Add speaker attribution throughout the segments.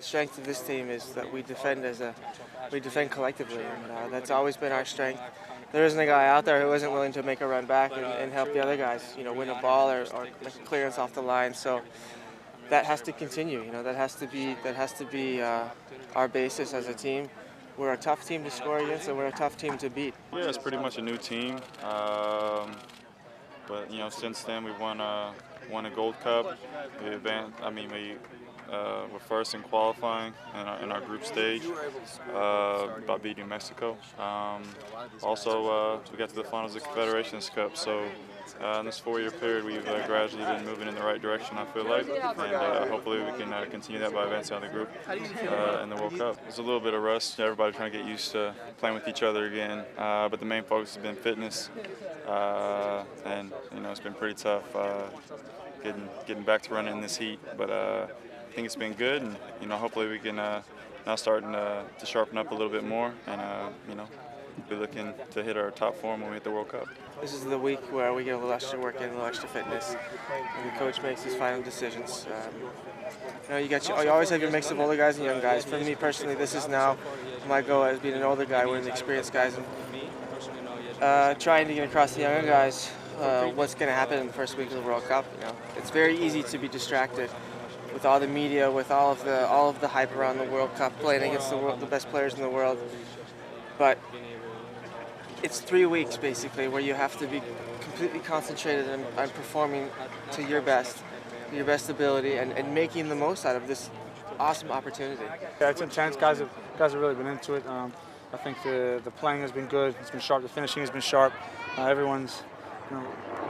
Speaker 1: strength of this team is that we defend collectively, and that's always been our strength. There isn't a guy out there who isn't willing to make a run back and help the other guys, win a ball or make a clearance off the line. So that has to continue. That has to be our basis as a team. We're a tough team to score against, and we're a tough team to beat.
Speaker 2: Yeah, it's pretty much a new team, but since then we've won a Gold Cup. We were first in qualifying in our group stage by beating Mexico. Also, we got to the finals of the Confederations Cup. So in this 4-year period, we've gradually been moving in the right direction, I feel like, and hopefully we can continue that by advancing on the group in the World Cup. There's a little bit of rust. Everybody trying to get used to playing with each other again, but the main focus has been fitness, and it's been pretty tough getting back to running in this heat, but I think it's been good, and hopefully we can now starting to sharpen up a little bit more, and be looking to hit our top form when we hit the World Cup.
Speaker 1: This is the week where we get a little extra work in, a little extra fitness, and the coach makes his final decisions. You always have your mix of older guys and young guys. For me personally, this is now my goal as being an older guy, one of the experienced guys, and trying to get across the younger guys what's going to happen in the first week of the World Cup. It's very easy to be distracted with all the media, with all of the hype around the World Cup, playing against the best players in the world. But it's 3 weeks basically where you have to be completely concentrated on performing to your best ability, and making the most out of this awesome opportunity.
Speaker 3: Yeah, it's intense. Guys have really been into it. I think the playing has been good. It's been sharp. The finishing has been sharp. Everyone's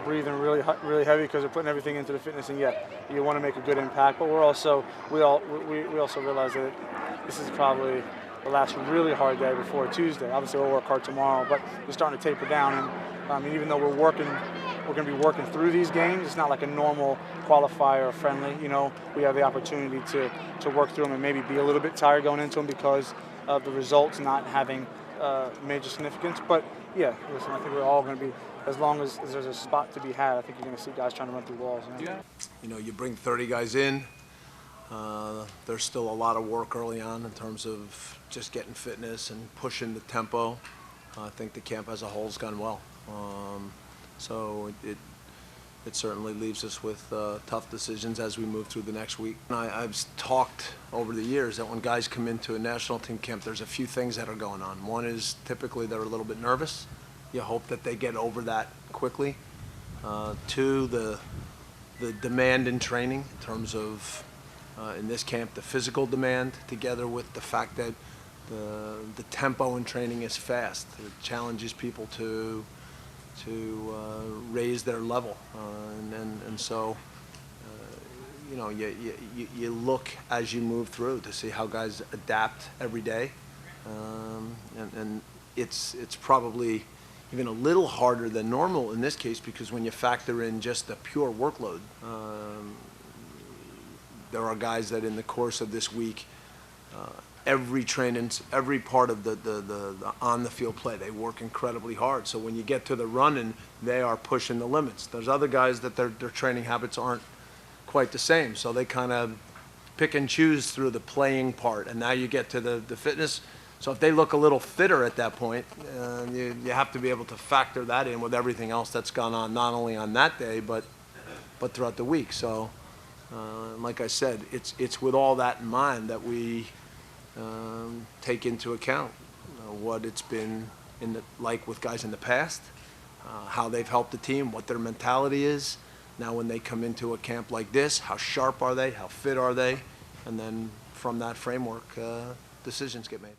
Speaker 3: breathing really heavy because they're putting everything into the fitness, and yeah, you want to make a good impact. But we also realize that this is probably the last really hard day before Tuesday. Obviously, we'll work hard tomorrow, but we're starting to taper down. And even though we're going to be working through these games, it's not like a normal qualifier or friendly. We have the opportunity to work through them and maybe be a little bit tired going into them because of the results not having major significance. But yeah, listen, I think we're all going to be, as long as there's a spot to be had, I think you're going to see guys trying to run through walls.
Speaker 4: You bring 30 guys in. There's still a lot of work early on in terms of just getting fitness and pushing the tempo. I think the camp as a whole has gone well. So it certainly leaves us with tough decisions as we move through the next week. I've talked over the years that when guys come into a national team camp, there's a few things that are going on. One is typically they're a little bit nervous. You hope that they get over that quickly. Two, the demand in training in terms of, in this camp, the physical demand, together with the fact that the tempo in training is fast. It challenges people to raise their level, and so you look as you move through to see how guys adapt every day, and it's probably even a little harder than normal in this case, because when you factor in just the pure workload, there are guys that in the course of this week, every training, every part of the on the field play, they work incredibly hard. So when you get to the running, they are pushing the limits. There's other guys that their training habits aren't quite the same, so they kind of pick and choose through the playing part. And now you get to the fitness. So if they look a little fitter at that point, you have to be able to factor that in with everything else that's gone on, not only on that day, but throughout the week. So like I said, it's with all that in mind that we take into account what it's been like with guys in the past, how they've helped the team, what their mentality is. Now when they come into a camp like this, how sharp are they, how fit are they, and then from that framework, decisions get made.